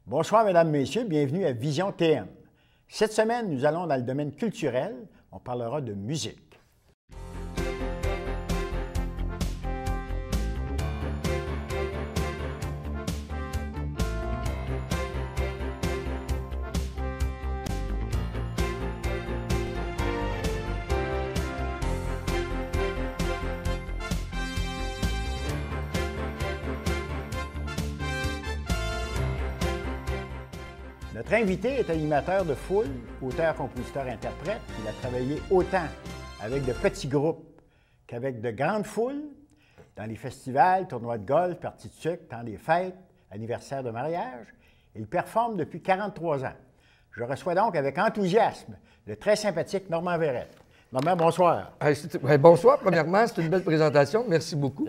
Bonsoir, Mesdames, Messieurs, bienvenue à Vision TM. Cette semaine, nous allons dans le domaine culturel. On parlera de musique. Notre invité est animateur de foule, auteur, compositeur, interprète. Il a travaillé autant avec de petits groupes qu'avec de grandes foules, dans les festivals, tournois de golf, parties de sucre, temps des fêtes, anniversaires de mariage. Il performe depuis 43 ans. Je reçois donc avec enthousiasme le très sympathique Normand Verrette. Normand, bonsoir. Bonsoir, premièrement, c'est une belle présentation. Merci beaucoup.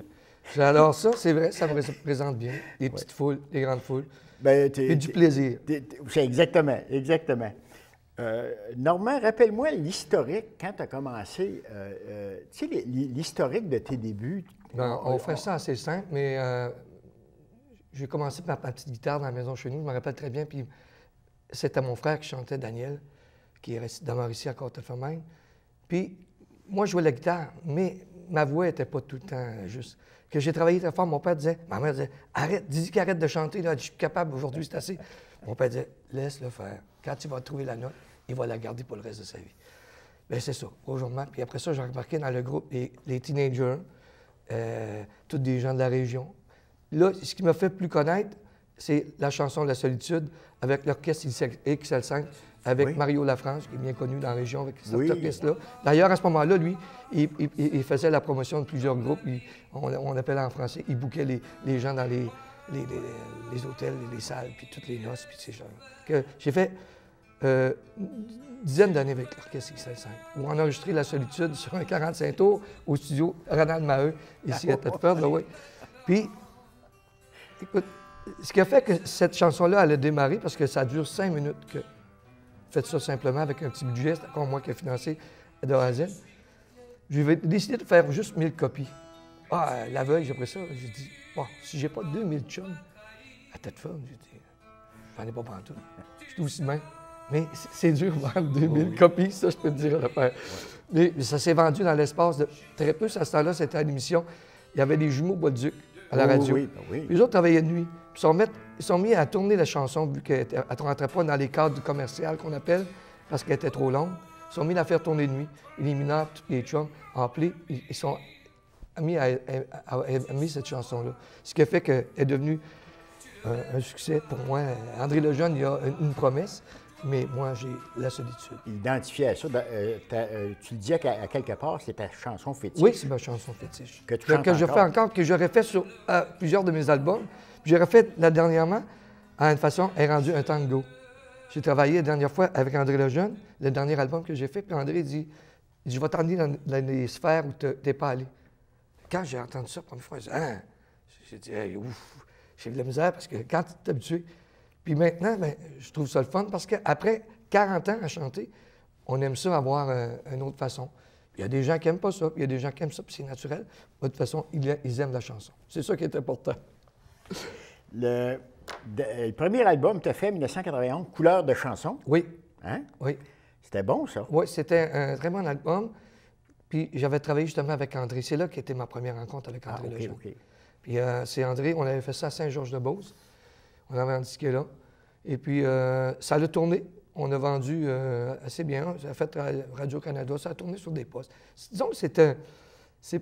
J'adore ça, c'est vrai, ça me représente bien. Les petites foules, les grandes foules. Et du plaisir. C'est exactement. Normand, rappelle-moi l'historique, quand tu as commencé, tu sais, l'historique de tes débuts. On fait ça assez simple, mais j'ai commencé par ma petite guitare dans la maison chez nous, je me rappelle très bien, puis c'était mon frère qui chantait, Daniel, qui demeure ici à Côte-Fermaine. Puis moi, je jouais la guitare, mais ma voix n'était pas tout le temps juste. Que j'ai travaillé très fort, ma mère disait, arrête, dis-lui qu'il arrête de chanter, là, je suis capable, aujourd'hui, c'est assez. Mon père disait, laisse-le faire. Quand tu vas trouver la note, il va la garder pour le reste de sa vie. Bien, c'est ça, aujourd'hui. Puis après ça, j'ai remarqué dans le groupe les teenagers, tous des gens de la région. Là, ce qui m'a fait plus connaître, c'est la chanson de la solitude avec l'orchestre XL5, avec Mario Lafrance, qui est bien connu dans la région avec cet orchestre-là. D'ailleurs, à ce moment-là, lui, il faisait la promotion de plusieurs groupes. On appelait en français, il bouquait les gens dans les hôtels, les salles, puis toutes les noces, puis ces gens-là. J'ai fait une dizaine d'années avec l'orchestre XL5, où on a enregistré La Solitude sur un 45 tours au studio Ronald Maheu, ici à Thetford. Puis, écoute, ce qui a fait que cette chanson-là, elle a démarré, parce que ça dure 5 minutes que faites ça simplement avec un petit budget, c'est encore moi qui ai financé de A à Z. J'ai décidé de faire juste 1000 copies. La veille, j'ai pris ça, j'ai dit, si j'ai pas 2000 chums à Thetford, j'ai dit, j'en ai pas pantoute. Je suis aussi bien. Mais c'est dur de vendre 2000 copies, ça, je peux te dire à faire. Mais ça s'est vendu dans l'espace de très peu. À ce temps-là, c'était à l'émission. Il y avait les jumeaux Bolduc à la radio. Les autres travaillaient de nuit. Ils sont mis à tourner la chanson, vu qu'elle ne rentrait pas dans les cadres commerciaux qu'on appelle, parce qu'elle était trop longue. Ils sont mis à la faire tourner de nuit. Et les mineurs, tous les chums, appelés, ils sont mis à aimer cette chanson-là. Ce qui a fait qu'elle est devenue un succès pour moi. André Lejeune, il y a une promesse, mais moi, j'ai La Solitude. Identifié à ça, tu le dis à quelque part, c'est ta chanson fétiche. Oui, c'est ma chanson fétiche. Que je fais encore, que j'aurais fait sur plusieurs de mes albums. Puis j'aurais fait, dernièrement, à une façon, est rendu un tango. J'ai travaillé la dernière fois avec André Lejeune, le dernier album que j'ai fait, puis André dit, je vais t'emmener dans les sphères où tu n'es pas allé. Quand j'ai entendu ça, la première fois, j'ai dit, hey, ouf, j'ai de la misère, parce que quand tu t'es habitué. Puis maintenant, je trouve ça le fun, parce qu'après 40 ans à chanter, on aime ça avoir une autre façon. Il y a des gens qui n'aiment pas ça, puis il y a des gens qui aiment ça, puis c'est naturel. De toute façon, ils aiment la chanson. C'est ça qui est important. Le premier album que tu as fait, 1991, Couleur de chanson. Oui. Hein? Oui. C'était bon, ça? Oui, c'était un très bon album. Puis j'avais travaillé justement avec André. C'est là qu'était ma première rencontre avec André Lejeune. Puis c'est André, on avait fait ça à Saint-Georges-de-Beauce. On avait indiqué là. Et puis ça a tourné. On a vendu assez bien. Ça a fait Radio-Canada. Ça a tourné sur des postes. Disons que c'est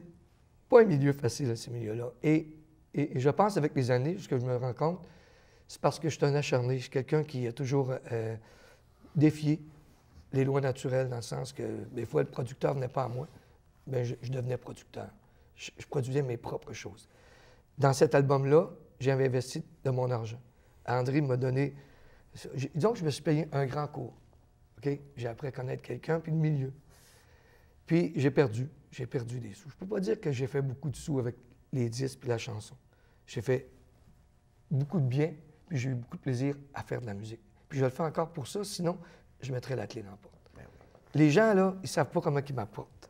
pas un milieu facile, ces milieux-là. Et je pense, avec les années, ce que je me rends compte, c'est parce que je suis un acharné. Je suis quelqu'un qui a toujours défié les lois naturelles, dans le sens que des fois, le producteur ne venait pas à moi, mais je devenais producteur. Je produisais mes propres choses. Dans cet album-là, j'avais investi de mon argent. André m'a donné... Disons que je me suis payé un grand cours. OK? J'ai appris à connaître quelqu'un, puis le milieu. Puis j'ai perdu des sous. Je ne peux pas dire que j'ai fait beaucoup de sous avec les disques puis la chanson. J'ai fait beaucoup de bien, puis j'ai eu beaucoup de plaisir à faire de la musique. Puis je le fais encore pour ça, sinon, je mettrais la clé dans la porte. Les gens, là, ils ne savent pas comment ils m'apportent.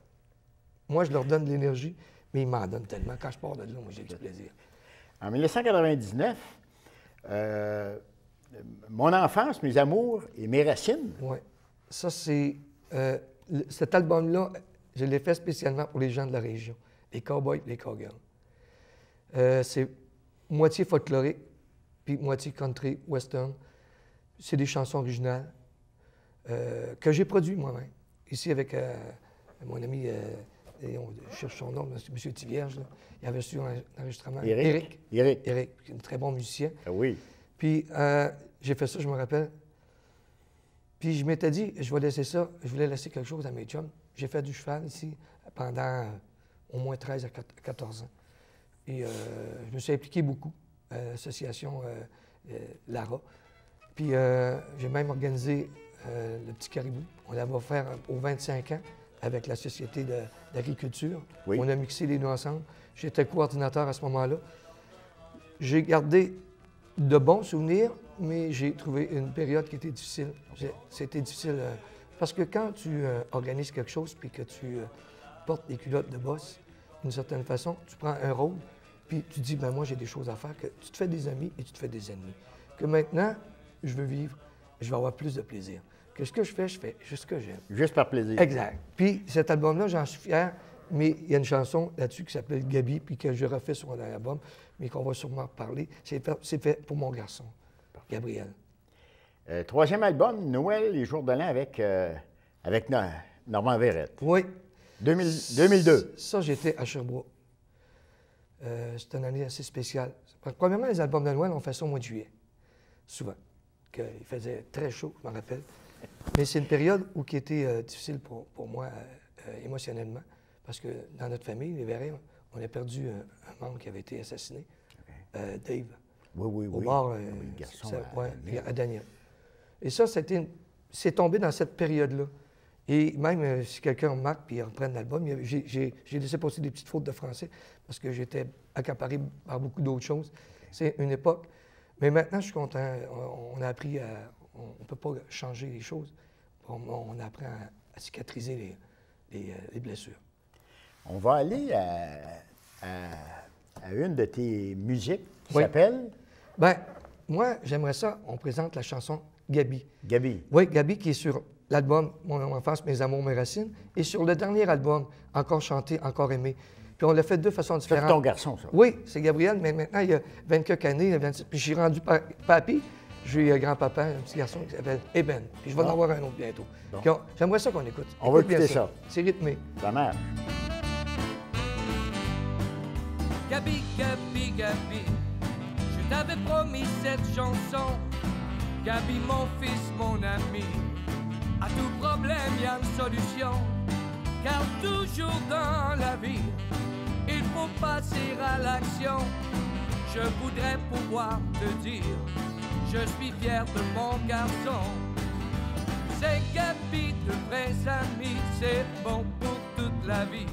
Moi, je leur donne de l'énergie, mais ils m'en donnent tellement. Quand je pars de là, moi, j'ai du plaisir. En 1999, Mon enfance, mes amours et mes racines. Oui. Ça, c'est... cet album-là, je l'ai fait spécialement pour les gens de la région, les cowboys et les cowgirls. C'est moitié folklorique, puis moitié country, western. C'est des chansons originales que j'ai produites moi-même. Ici, avec mon ami, je cherche son nom, M. Tivierge, là. Il avait su un enregistrement. Éric, un très bon musicien. Ah oui. Puis j'ai fait ça, je me rappelle. Puis je m'étais dit, je vais laisser ça, je voulais laisser quelque chose à mes chums. J'ai fait du cheval ici pendant au moins 13 à 14 ans. Et je me suis impliqué beaucoup à l'association Lara. Puis j'ai même organisé le Petit Caribou. On l'avait fait aux 25 ans avec la Société d'agriculture. Oui. On a mixé les deux ensemble. J'étais coordinateur à ce moment-là. J'ai gardé de bons souvenirs, mais j'ai trouvé une période qui était difficile. C'était difficile parce que quand tu organises quelque chose puis que tu portes des culottes de boss, d'une certaine façon, tu prends un rôle, puis tu dis, ben moi, j'ai des choses à faire, que tu te fais des amis et tu te fais des ennemis. Que maintenant, je veux vivre, je vais avoir plus de plaisir. Que ce que je fais juste ce que j'aime. Juste par plaisir. Exact. Puis cet album-là, j'en suis fier, mais il y a une chanson là-dessus qui s'appelle Gabi, puis que je refais sur un album, mais qu'on va sûrement parler. C'est fait pour mon garçon, Gabriel. Troisième album, Noël et Jours de l'An avec Normand Verrette. Oui. 2002. Ça, j'étais à Sherbrooke. C'est une année assez spéciale. Premièrement, les albums de Noël, on fait ça au mois de juillet, souvent. Il faisait très chaud, je me rappelle. Mais c'est une période qui était difficile pour moi émotionnellement, parce que dans notre famille, les Verrets, on a perdu un membre qui avait été assassiné, Dave. Oui. Au bar, le garçon à Daniel. Et ça, c'est tombé dans cette période-là. Et même si quelqu'un remarque puis reprenne l'album, j'ai laissé passer des petites fautes de français parce que j'étais accaparé par beaucoup d'autres choses. C'est une époque. Mais maintenant, je suis content. On a appris on ne peut pas changer les choses. On apprend à cicatriser les blessures. On va aller à une de tes musiques qui Oui. s'appelle? Bien, moi, j'aimerais ça. On présente la chanson Gabi. Gabi. Oui, Gabi qui est sur l'album Mon enfance, mes amours, mes racines, et sur le dernier album, Encore chanté, encore aimé. Puis on l'a fait de deux façons différentes. C'est ton garçon, ça? Oui, c'est Gabriel, mais maintenant, il y a 20 quelques années, 26, puis je suis rendu papy. J'ai grand-papa, un petit garçon qui s'appelle Eben. Puis je vais en avoir un autre bientôt. Bon. J'aimerais ça qu'on écoute. On va Écoute bien écouter ça. C'est rythmé. Ça marche. Gabi, Gabi, Gabi, je t'avais promis cette chanson. Gabi, mon fils, mon ami, à tout problème y a une solution. Car toujours dans la vie, il faut passer à l'action. Je voudrais pouvoir te dire, je suis fier de mon garçon. C'est Gabi, de vrais amis, c'est bon pour toute la vie.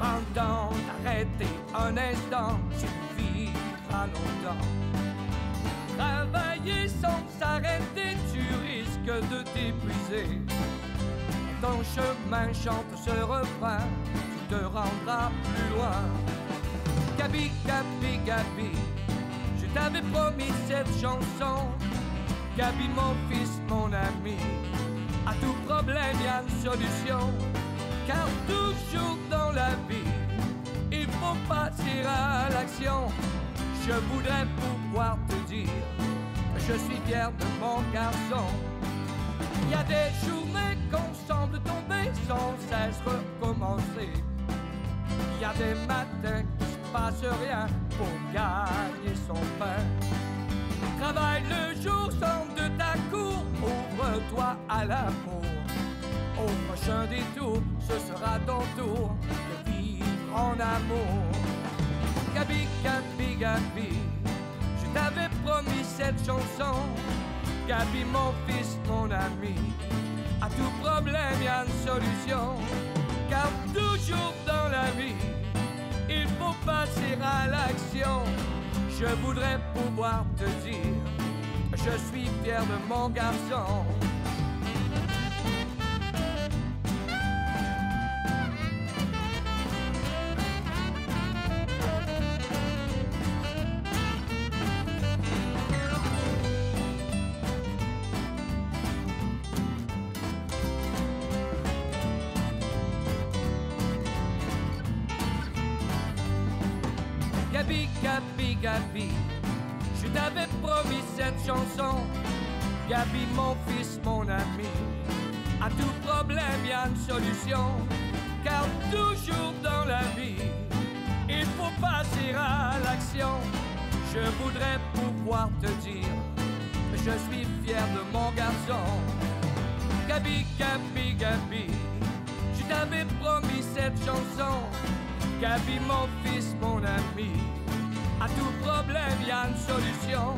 Prends le temps d'arrêter un instant, tu vivras longtemps. Travailler sans s'arrêter, tu risques de t'épuiser. Ton chemin chante ce refrain, tu te rendras plus loin. Gabi, Gabi, Gabi, je t'avais promis cette chanson. Gabi, mon fils, mon ami, à tout problème y a une solution. Car toujours dans la vie, il faut passer à l'action. Je voudrais pouvoir te dire que je suis fier de mon garçon. Il y a des journées qu'on semble tomber sans cesse recommencer. Il y a des matins qui se passe rien pour gagner son pain. Travaille le jour, sors de ta cour, ouvre-toi à l'amour. Au prochain détour, ce sera ton tour de vivre en amour. Gabi, Gabi, Gabi, je t'avais promis cette chanson. Gabi, mon fils, mon ami, à tout problème y a une solution. Car toujours dans la vie, il faut passer à l'action. Je voudrais pouvoir te dire, je suis fier de mon garçon. Gabi, Gabi, Gabi, je t'avais promis cette chanson. Gabi, mon fils, mon ami, à tout problème y a une solution. Car toujours dans la vie, il faut passer à l'action. Je voudrais pouvoir te dire que je suis fier de mon garçon. Gabi, Gabi, Gabi, je t'avais promis cette chanson. Gabi, mon fils, mon ami, à tout problème y a une solution.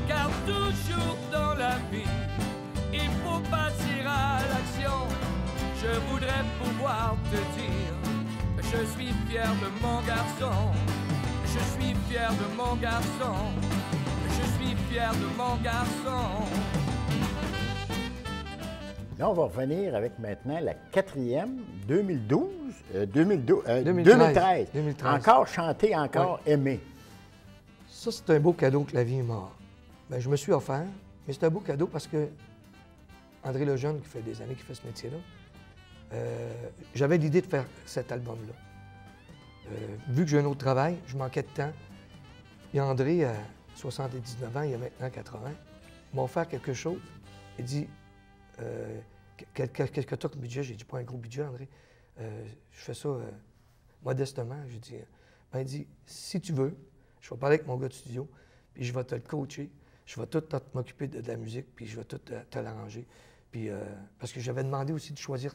Car toujours dans la vie, il faut passer à l'action. Je voudrais pouvoir te dire que je suis fier de mon garçon. Je suis fier de mon garçon. Je suis fier de mon garçon. Là, on va revenir avec maintenant la quatrième, 2013. 2013. Encore chanter, encore aimer. Ça, c'est un beau cadeau que la vie m'a. Ben, je me suis offert, mais c'est un beau cadeau parce que André Lejeune, qui fait des années qu'il fait ce métier-là, j'avais l'idée de faire cet album-là. Vu que j'ai un autre travail, je manquais de temps. Et André, à 79 ans, il a maintenant 80, m'a offert quelque chose. Il dit, qu'est-ce que tu as comme budget? J'ai dit, pas un gros budget, André. Je fais ça modestement. J'ai dit, ben, il dit, si tu veux, je vais parler avec mon gars de studio, puis je vais te le coacher. Je vais tout m'occuper de la musique, puis je vais tout te l'arranger. Puis, parce que j'avais demandé aussi de choisir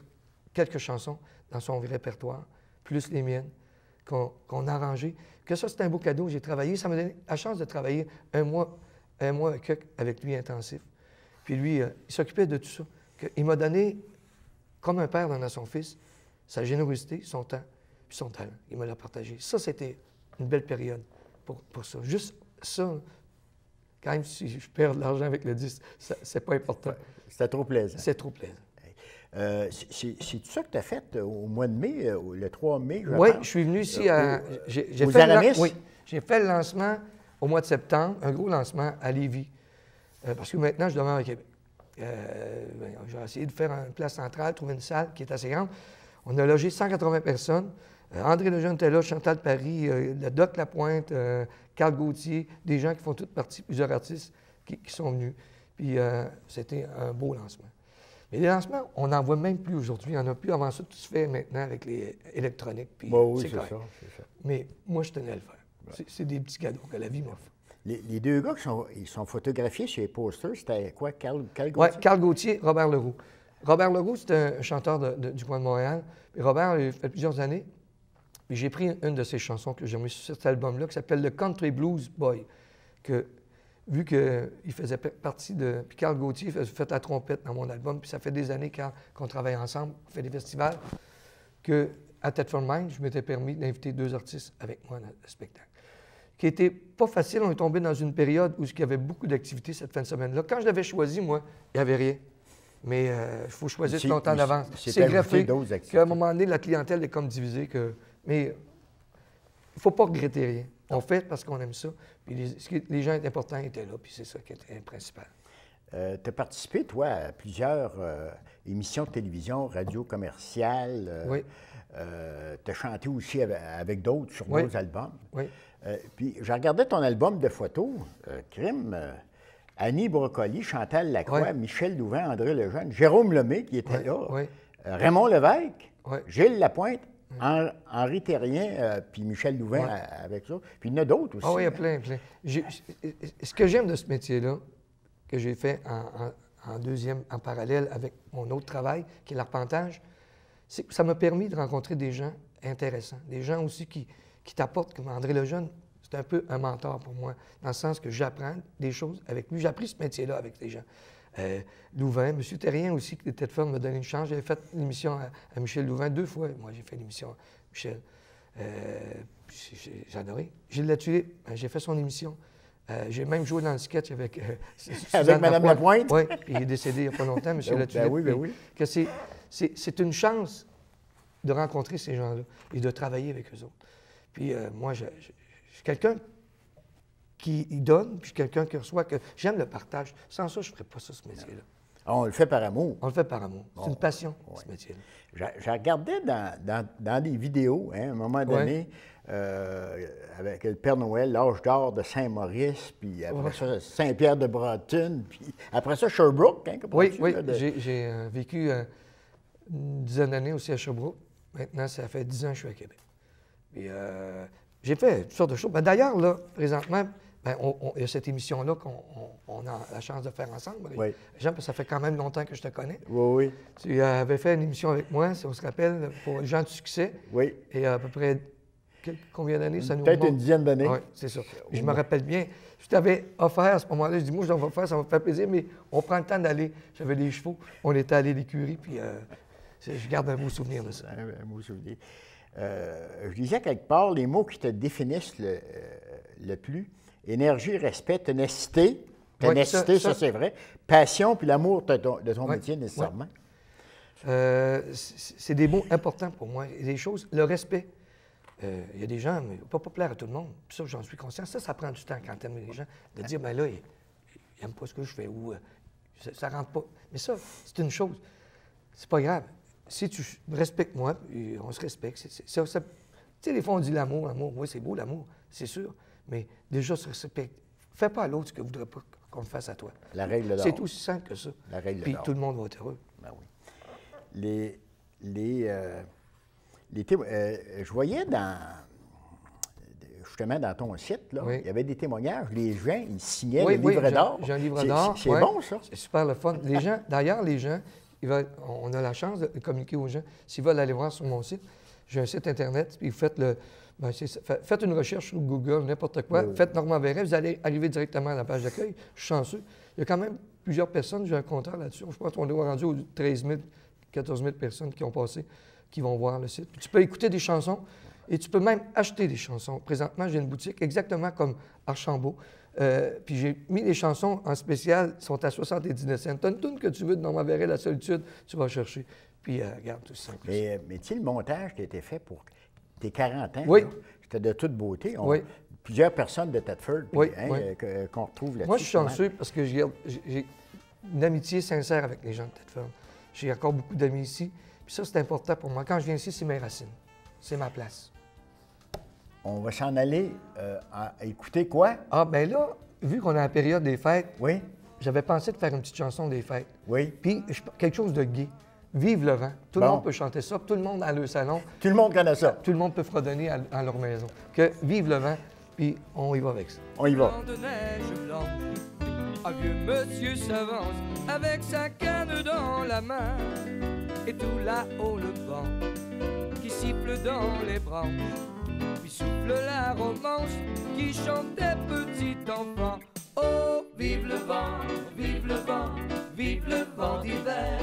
quelques chansons dans son répertoire, plus les miennes, qu'on a arrangées. Que ça, c'était un beau cadeau. J'ai travaillé. Ça m'a donné la chance de travailler un mois avec lui intensif. Puis lui, il s'occupait de tout ça. Il m'a donné, comme un père donne à son fils, sa générosité, son temps, puis son talent. Il me l'a partagé. Ça, c'était une belle période pour ça. Juste ça, quand même, si je perds de l'argent avec le disque, c'est pas important. C'était trop plaisant. C'est trop plaisant. C'est tout ça que tu as fait au mois de mai, le 3 mai, je Oui, pense? je suis venu ici aux Aramis? Oui, j'ai fait le lancement au mois de septembre, un gros lancement à Lévis, parce que maintenant, je demeure à Québec. J'ai essayé de faire une place centrale, trouver une salle qui est assez grande. On a logé 180 personnes. André Lejeune était là, Chantal Paris, le Doc Lapointe, Carl Gauthier, des gens qui font toute partie, plusieurs artistes qui sont venus. Puis c'était un beau lancement. Mais les lancements, on n'en voit même plus aujourd'hui. Il n'y en a plus. Avant ça, tout se fait maintenant avec les électroniques. Puis oui, c'est correct. ça. Mais moi, je tenais à le faire. Ouais. C'est des petits cadeaux que la vie m'a fait. Les deux gars qui sont photographiés sur les posters, c'était quoi? Carl Gauthier? Oui, Carl Gauthier, Robert Leroux. Robert Leroux, c'est un chanteur du coin de Montréal. Puis Robert, il fait plusieurs années. Puis j'ai pris une de ses chansons que j'ai mis sur cet album-là, qui s'appelle Le Country Blues Boy. Que, vu qu'il faisait partie de... Puis Carl Gauthier fait la trompette dans mon album, puis ça fait des années qu'on travaille ensemble, on fait des festivals, qu'à Thetford Mines, je m'étais permis d'inviter deux artistes avec moi dans le spectacle. Qui n'était pas facile, on est tombé dans une période où il y avait beaucoup d'activités cette fin de semaine-là. Quand je l'avais choisi, moi, il n'y avait rien. Mais il faut choisir longtemps d'avance. C'est greffé qu'à un moment donné, la clientèle est comme divisée. Mais il ne faut pas regretter rien. On fait parce qu'on aime ça. Puis les gens importants étaient là, puis c'est ça qui était principal. Tu as participé, toi, à plusieurs émissions de télévision, radio commerciale. Oui. Tu as chanté aussi avec d'autres sur nos albums. Oui. Puis je regardais ton album de photos, Crime, Annie Brocoli, Chantal Lacroix, Michel Louvain, André Lejeune, Jérôme Lemay qui était là, Raymond Lévesque, Gilles Lapointe, Henri Terrien, puis Michel Louvain avec ça. Puis il y en a d'autres aussi. Ah oui, il y a plein. Ce que j'aime de ce métier-là, que j'ai fait en parallèle avec mon autre travail, qui est l'arpentage, c'est que ça m'a permis de rencontrer des gens intéressants, des gens aussi qui t'apportent, comme André Lejeune, c'est un peu un mentor pour moi, dans le sens que j'apprends des choses avec lui. J'ai appris ce métier-là avec les gens. Louvain, M. Terrien aussi, qui était de faire me donner une chance. J'avais fait l'émission à Michel Louvain 2 fois. Moi, j'ai fait l'émission à Michel. J'ai adoré. Gilles Latulippe, j'ai fait son émission. J'ai même joué dans le sketch avec Mme Lapointe. Oui, puis il est décédé il n'y a pas longtemps, M. Latulippe. Ben oui. Que c'est une chance de rencontrer ces gens-là et de travailler avec eux autres. Puis moi, je suis quelqu'un qui donne, puis quelqu'un qui reçoit, que j'aime le partage. Sans ça, je ne ferais pas ça, ce métier-là. On le fait par amour. On le fait par amour. C'est une passion, ce métier-là. Je regardais dans des vidéos, hein, à un moment donné, avec le Père Noël, l'âge d'or de Saint-Maurice, puis après ça, Saint-Pierre-de-Bretune, puis après ça, Sherbrooke. Hein, oui, j'ai vécu une dizaine d'années aussi à Sherbrooke. Maintenant, ça fait 10 ans que je suis à Québec. Puis, j'ai fait toutes sortes de choses. Ben, d'ailleurs, là, présentement, il y a cette émission-là qu'on a la chance de faire ensemble. Oui. Jean, parce que ça fait quand même longtemps que je te connais. Oui, oui. Tu avais fait une émission avec moi, si on se rappelle, pour les gens de succès. Oui. Et à peu près combien d'années ça nous Peut-être une dizaine d'années. Oui, c'est ça. Je me rappelle bien. Je t'avais offert à ce moment-là, je dis, moi, je vais faire, ça va me faire plaisir, mais on prend le temps d'aller. J'avais des chevaux, on était allé à l'écurie, puis je garde un beau souvenir de ça. Un beau souvenir. Je disais quelque part les mots qui te définissent le plus. Énergie, respect, ténacité. Ténacité, ça c'est vrai. Passion, puis l'amour de ton métier, nécessairement. C'est des mots importants pour moi. Des choses, le respect. Il y a des gens, mais pas plaire à tout le monde. Puis ça, j'en suis conscient. Ça prend du temps quand tu aimes les gens, de dire, ben là, ils n'aiment pas ce que je fais ou ça ne rentre pas. Mais ça, c'est une chose. C'est pas grave. Si tu respectes moi, on se respecte. Tu sais, des fois, on dit l'amour. Oui, c'est beau, l'amour, c'est sûr. Mais déjà, se respecte. Fais pas à l'autre ce que ne voudrait pas qu'on fasse à toi. La règle d'or. C'est aussi simple que ça. La règle Puis d'or. tout le monde va être heureux. Ben oui. Je voyais justement dans ton site, là, il y avait des témoignages. Les gens, ils signaient le livre d'or. J'ai un livre d'or. C'est bon, ça? C'est super le fun. D'ailleurs, les gens, on a la chance de communiquer aux gens. S'ils veulent aller voir sur mon site, j'ai un site Internet, puis vous faites faites une recherche sur Google, n'importe quoi. Oui. Faites Normand Verret, vous allez arriver directement à la page d'accueil. Je suis chanceux. Il y a quand même plusieurs personnes, j'ai un compteur là-dessus. Je pense qu'on est rendu aux 13 000, 14 000 personnes qui ont passé, qui vont voir le site. Puis tu peux écouter des chansons et tu peux même acheter des chansons. Présentement, j'ai une boutique exactement comme Archambault. Puis j'ai mis les chansons en spécial, elles sont à 79 cents. Tu as une tune que tu veux de Normand Verret, La Solitude, tu vas chercher. Puis regarde, tout ça. Mais tu sais, le montage qui a été fait pour tes 40 ans, c'était de toute beauté. Plusieurs personnes de Thetford qu'on retrouve là-dessus. Moi, je suis chanceux parce que j'ai une amitié sincère avec les gens de Thetford. J'ai encore beaucoup d'amis ici. Puis ça, c'est important pour moi. Quand je viens ici, c'est mes racines. C'est ma place. On va s'en aller à écouter quoi? Ah, bien là, vu qu'on est à la période des fêtes, j'avais pensé de faire une petite chanson des fêtes. Oui. Puis quelque chose de gai. Vive le vent. Tout le monde peut chanter ça. Tout le monde dans le salon. Tout le monde connaît ça. Tout le monde peut fredonner à leur maison. Que vive le vent, puis on y va avec ça. On y va. De neige blanche, un vieux monsieur s'avance avec sa canne dans la main. Et tout là-haut le vent qui siffle dans les branches, puis souffle la romance qui chantait petit enfant. Oh, vive le vent, vive le vent, vive le vent d'hiver,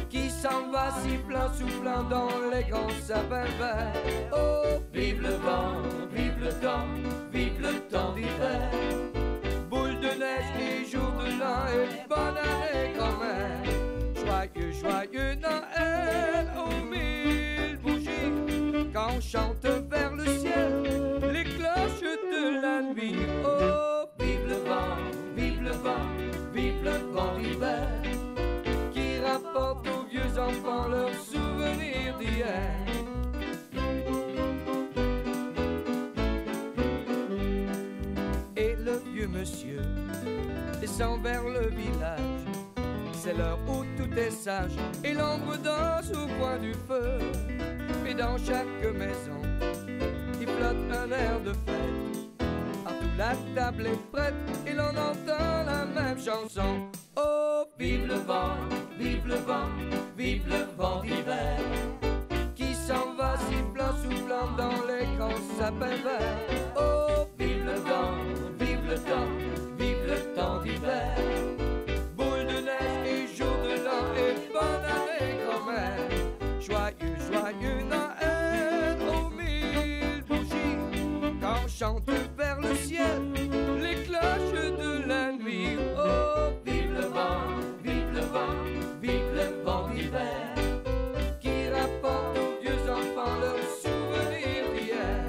qui s'en va sifflant, soufflant dans les grands sapins verts. Oh, vive le vent, vive le temps d'hiver, boule de neige et jour de l'an et bonne année grand-mère. Joyeux, joyeux Noël aux 1000 bougies, quand on chante vers le ciel les cloches de la nuit. Oh, vive le vent, vive le vent, vive le vent d'hiver, qui rapporte aux vieux enfants leurs souvenirs d'hier. Et le vieux monsieur descend vers le village. C'est l'heure où tout est sage et l'ombre danse au coin du feu. Et dans chaque maison, il flotte un air de fête. Partout la table est prête et l'on entend la même chanson. Oh, vive le vent, vive le vent, vive le vent d'hiver, qui s'en va sifflant, soufflant dans les grands sapins verts. Oh, vive le vent, vive le temps d'hiver, boule de neige et jour de l'an et bonne année grand-mère. Joyeux, joyeux Noël aux 1000 bougies, quand on chante vers le ciel les cloches de la nuit. Oh, vive le vent, vive le vent, vive le vent d'hiver, qui rapporte aux vieux enfants leurs souvenirs d'hier.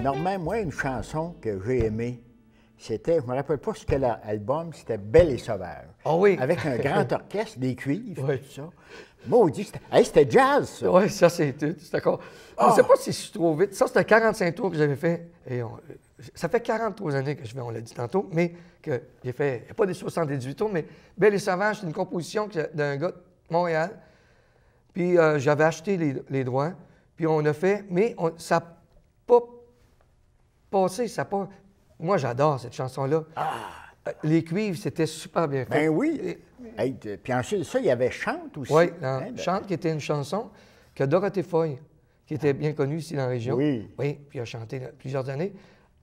Normand, moi, une chanson que j'ai aimée, c'était, je ne me rappelle pas ce quel album, c'était Belle et Sauvage. Ah oui. Avec un grand orchestre, des cuivres, Oui. tout ça. Maudit, c'était jazz, ça. Oui, ça, c'est tout. C'est d'accord. Je ne sais pas si je suis trop vite. Ça, c'était 45 tours que j'avais fait. Et ça fait 43 années que je fais, on l'a dit tantôt, mais que j'ai fait, il n'y a pas des 78 tours, mais Belle et Sauvage, c'est une composition d'un gars de Montréal. Puis j'avais acheté les droits, puis on a fait, mais ça n'a pas passé, ça n'a pas... Moi, j'adore cette chanson-là. Les cuivres, c'était super bien fait. Ben oui. Hey, puis ensuite, ça, il y avait Chante aussi. Oui, Hein, Chante, qui était une chanson que Dorothée Foy, qui était bien connue ici dans la région, Oui. puis a chanté plusieurs années,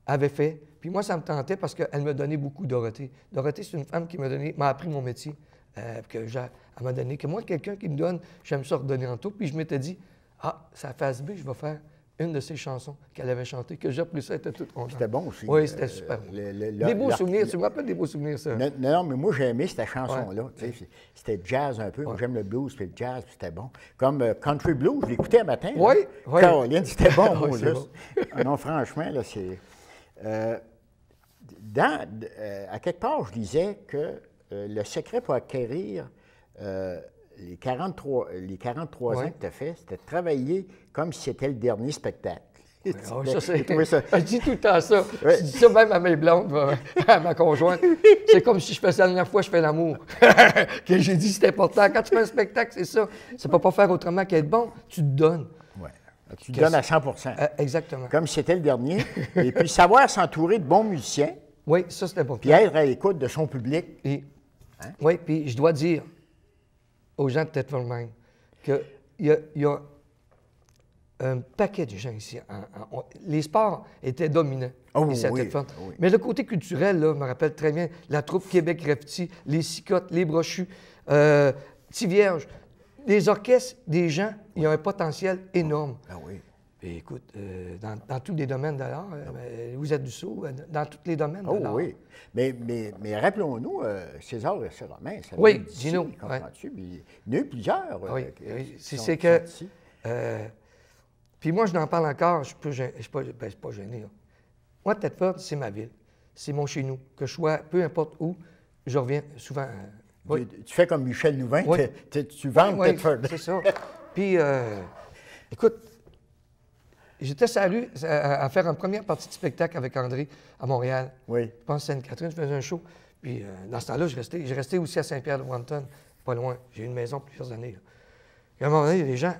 avait fait. Puis moi, ça me tentait parce qu'elle me donnait beaucoup, Dorothée. Dorothée, c'est une femme qui m'a appris mon métier, elle m'a donné. Que moi, quelqu'un qui me donne, j'aime ça redonner en tout. Puis je m'étais dit, ça fait B, je vais faire une de ses chansons qu'elle avait chantées, que j'appréciais, était toute contente. C'était bon aussi. Oui, c'était super bon. Des beaux souvenirs, tu me rappelles des beaux souvenirs, ça? Non, mais moi, j'ai aimé cette chanson-là. Tu sais, c'était jazz un peu. Moi, j'aime le blues, puis le jazz, puis c'était bon. Comme Country Blues, je l'écoutais un matin. Oui, là. oui. Caroline, c'était bon, moi, Oui, c'est juste. Non, franchement, là, c'est... à quelque part, je disais que le secret pour acquérir les 43 ans que tu as fait, c'était de travailler comme si c'était le dernier spectacle. Ça, c'est... J'ai trouvé ça- Je dis tout le temps ça. Ouais. Je dis ça même à mes blondes, à ma conjointe. C'est comme si je faisais la dernière fois que je fais l'amour. Que j'ai dit, c'est important. Quand tu fais un spectacle, c'est ça. Ça ne peut pas faire autrement qu'être bon. Tu te donnes. Ouais. Tu donnes à 100 Exactement. comme si c'était le dernier. Et puis, savoir s'entourer de bons musiciens, Oui, ça, c'est important. puis être à l'écoute de son public. Et, Hein? Oui, puis je dois dire aux gens de Thetford Mines qu'il y a un paquet de gens ici. Les sports étaient dominants Oh, ici à oui, Thetford. oui. Mais le côté culturel, là, je me rappelle très bien, la troupe Québec Graffiti, les Cicottes, les Brochus, Tivierge, les orchestres, des gens, ils ont un potentiel énorme. Ah oui. Et écoute, dans tous les domaines de l'art, vous êtes du Sceau, dans tous les domaines de Oh l'art. oui. Mais rappelons-nous, César et Romain, ça Oui, vient d'ici, Gino, comprends-tu? Puis il y en a eu plusieurs. Oui, qui c'est sont que... ici. Puis moi, je n'en parle encore, je ne suis pas gêné. Là. Moi, Thetford, c'est ma ville. C'est mon chez nous. Que je sois, peu importe où, je reviens souvent. Oui. Tu fais comme Michel Louvain, Oui. tu vends Oui, Thetford. c'est ça. Puis, écoute, j'étais sur la rue à faire une première partie de spectacle avec André à Montréal. Oui. Je pense à Sainte-Catherine, je faisais un show. Puis, dans ce temps-là, j'ai resté aussi à Saint-Pierre-de-Wanton, pas loin. J'ai eu une maison plusieurs années. Là. Et à un moment donné, les gens,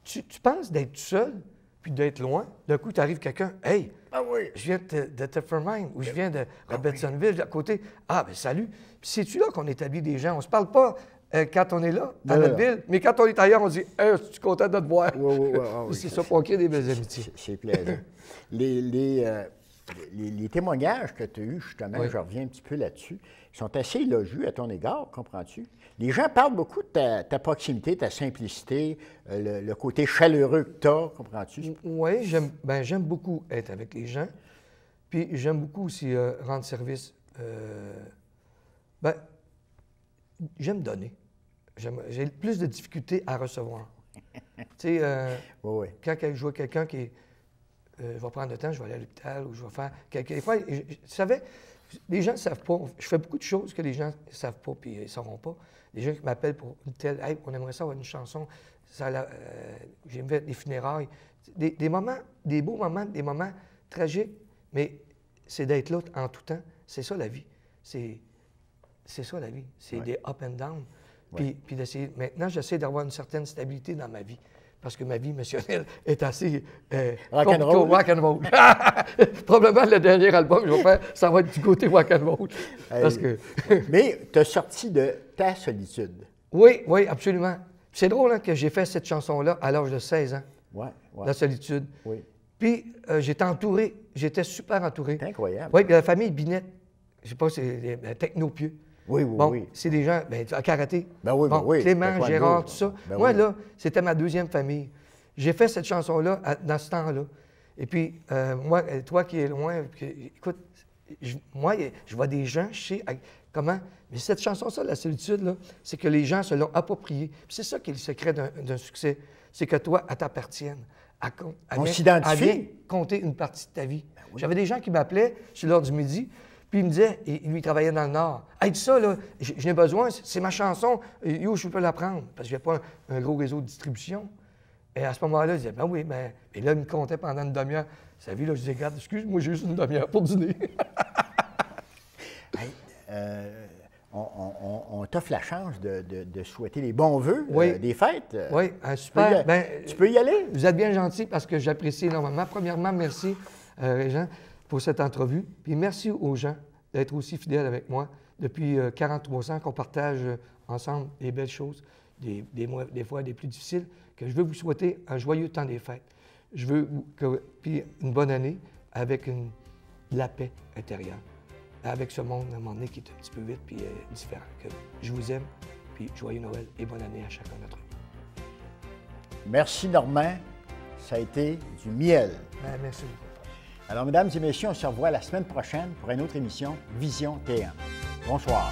tu penses d'être tout seul, puis d'être loin. D'un coup, tu arrives quelqu'un, « Hey, Ah oui. je viens de Thetford Mines ou je viens de Robertsonville, à côté. Ah, ben salut. » Puis c'est-tu là qu'on établit des gens? On se parle pas quand on est là, dans notre ville, mais quand on est ailleurs, on dit « Hey, je suis content de te voir. Oui, oui, oui. Ah oui, C'est ça pour créer des belles amitiés. C'est plaisant. Les témoignages que tu as eus, justement, Oui. je reviens un petit peu là-dessus, sont assez élogieux à ton égard, comprends-tu? Les gens parlent beaucoup de ta proximité, ta simplicité, le côté chaleureux que tu as, comprends-tu? Oui, j'aime beaucoup être avec les gens. Puis j'aime beaucoup aussi rendre service. J'aime donner. J'ai plus de difficultés à recevoir. Tu sais, Oui, oui. quand je vois quelqu'un qui est... je vais prendre le temps, je vais aller à l'hôpital ou je vais faire... Des fois, tu savais, les gens ne savent pas. Je fais beaucoup de choses que les gens ne savent pas puis ils ne sauront pas. Les gens qui m'appellent pour une telle... Hey, on aimerait ça avoir une chanson. J'ai fait des funérailles. Des moments, des beaux moments, des moments tragiques, mais c'est d'être là en tout temps. C'est ça la vie. C'est ça la vie. C'est des up and down. Puis d'essayer... Maintenant, j'essaie d'avoir une certaine stabilité dans ma vie. Parce que ma vie émotionnelle est assez... Rock'n'roll. Rock'n'roll. Probablement, le dernier album que je vais faire, ça va être du côté rock'n'roll. Parce que... Mais tu as sorti de ta solitude. Oui, absolument. C'est drôle hein, que j'ai fait cette chanson-là à l'âge de 16 ans. Oui, oui. La solitude. Oui. Puis, j'étais entouré. J'étais super entouré. C'est incroyable. Oui, puis la famille Binette, je sais pas, c'est les technopieux. Oui, oui, Bon, oui. c'est des gens, à karaté. Ben oui, ben Bon, oui. Clément, Taekwondo. Gérard, tout ça. Ben Moi, oui. là, c'était ma deuxième famille. J'ai fait cette chanson-là dans ce temps-là. Et puis, moi, toi qui es loin, écoute, moi, je vois des gens, je sais comment... Mais cette chanson-là, La solitude, là, c'est que les gens se l'ont appropriée. Puis c'est ça qui est le secret d'un succès. C'est que toi, elle t'appartienne. elle s'identifie. vient compter une partie de ta vie. Ben oui. J'avais des gens qui m'appelaient sur l'heure du midi, puis ils me disaient, et lui, il travaillait dans le Nord. Hey, dis ça, là, j'en ai besoin, c'est ma chanson, yo, je peux la prendre, parce que j'ai pas un gros réseau de distribution. Et à ce moment-là, je disais, ben oui, ben. Et là, il me comptait pendant une demi-heure. Sa vie, là, je disais, regarde, excuse-moi, j'ai juste une demi-heure pour dîner. Hey, on t'offre la chance de souhaiter les bons vœux Oui. des fêtes. Oui, super. Tu peux y aller? Vous êtes bien gentil parce que j'apprécie énormément. Premièrement, merci, Régent, pour cette entrevue. Puis merci aux gens d'être aussi fidèles avec moi depuis 43 ans qu'on partage ensemble des belles choses, des fois des plus difficiles, que je veux vous souhaiter un joyeux temps des fêtes. Je veux puis une bonne année avec de la paix intérieure, avec ce monde à un moment donné qui est un petit peu vite puis différent. Que je vous aime, puis joyeux Noël et bonne année à chacun d'entre vous. Merci, Normand. Ça a été du miel. Ben, merci beaucoup. Alors, mesdames et messieurs, on se revoit la semaine prochaine pour une autre émission Vision TM. Bonsoir.